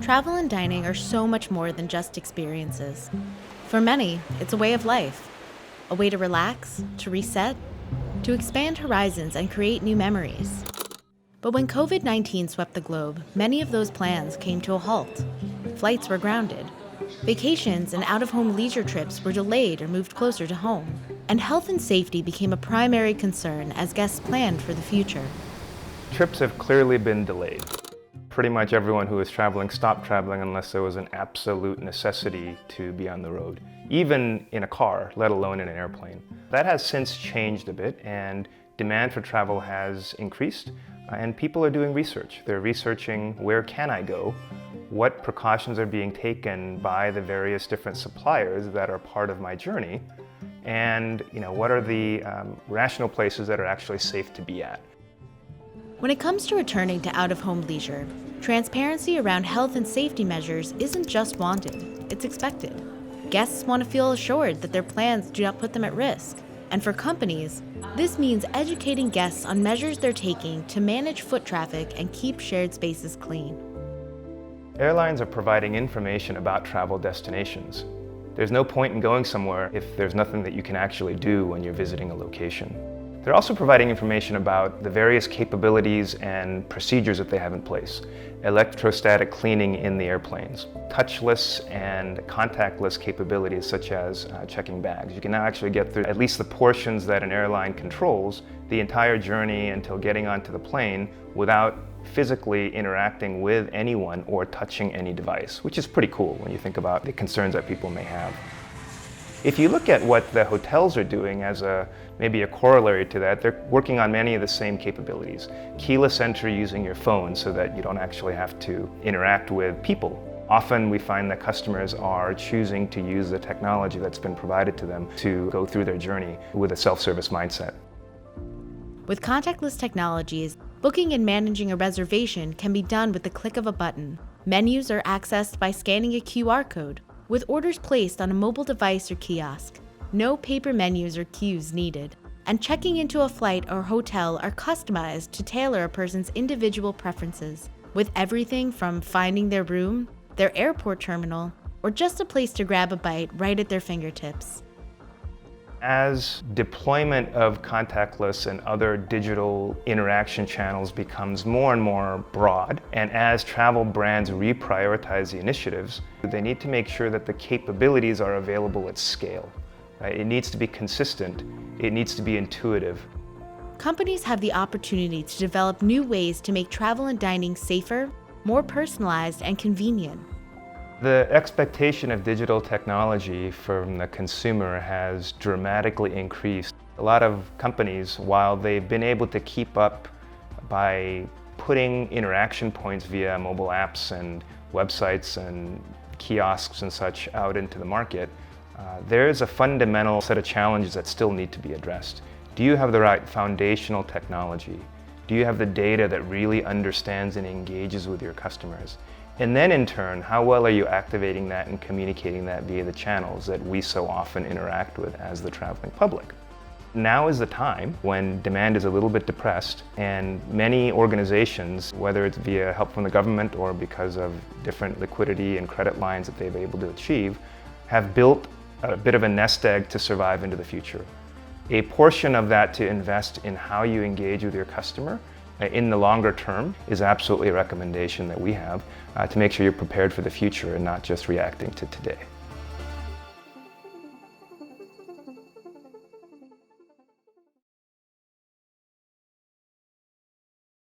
Travel and dining are so much more than just experiences. For many, it's a way of life, a way to relax, to reset, to expand horizons and create new memories. But when COVID-19 swept the globe, many of those plans came to a halt. Flights were grounded. Vacations and out-of-home leisure trips were delayed or moved closer to home. And health and safety became a primary concern as guests planned for the future. Trips have clearly been delayed. Pretty much everyone who was traveling stopped traveling unless there was an absolute necessity to be on the road, even in a car, let alone in an airplane. That has since changed a bit, and demand for travel has increased, and people are doing research. They're researching, where can I go? What precautions are being taken by the various different suppliers that are part of my journey? And what are the rational places that are actually safe to be at? When it comes to returning to out-of-home leisure, transparency around health and safety measures isn't just wanted, it's expected. Guests want to feel assured that their plans do not put them at risk. And for companies, this means educating guests on measures they're taking to manage foot traffic and keep shared spaces clean. Airlines are providing information about travel destinations. There's no point in going somewhere if there's nothing that you can actually do when you're visiting a location. They're also providing information about the various capabilities and procedures that they have in place. Electrostatic cleaning in the airplanes, touchless and contactless capabilities such as checking bags. You can now actually get through at least the portions that an airline controls the entire journey until getting onto the plane without physically interacting with anyone or touching any device, which is pretty cool when you think about the concerns that people may have. If you look at what the hotels are doing as maybe a corollary to that, they're working on many of the same capabilities. Keyless entry using your phone so that you don't actually have to interact with people. Often we find that customers are choosing to use the technology that's been provided to them to go through their journey with a self-service mindset. With contactless technologies, booking and managing a reservation can be done with the click of a button. Menus are accessed by scanning a QR code, with orders placed on a mobile device or kiosk. No paper menus or queues needed. And checking into a flight or hotel are customized to tailor a person's individual preferences, with everything from finding their room, their airport terminal, or just a place to grab a bite right at their fingertips. As deployment of contactless and other digital interaction channels becomes more and more broad, and as travel brands reprioritize the initiatives, they need to make sure that the capabilities are available at scale. Right? It needs to be consistent, it needs to be intuitive. Companies have the opportunity to develop new ways to make travel and dining safer, more personalized, and convenient. The expectation of digital technology from the consumer has dramatically increased. A lot of companies, while they've been able to keep up by putting interaction points via mobile apps and websites and kiosks and such out into the market, there's a fundamental set of challenges that still need to be addressed. Do you have the right foundational technology? Do you have the data that really understands and engages with your customers? And then in turn, how well are you activating that and communicating that via the channels that we so often interact with as the traveling public? Now is the time when demand is a little bit depressed, and many organizations, whether it's via help from the government or because of different liquidity and credit lines that they've been able to achieve, have built a bit of a nest egg to survive into the future. A portion of that to invest in how you engage with your customer in the longer term is absolutely a recommendation that we have to make sure you're prepared for the future and not just reacting to today.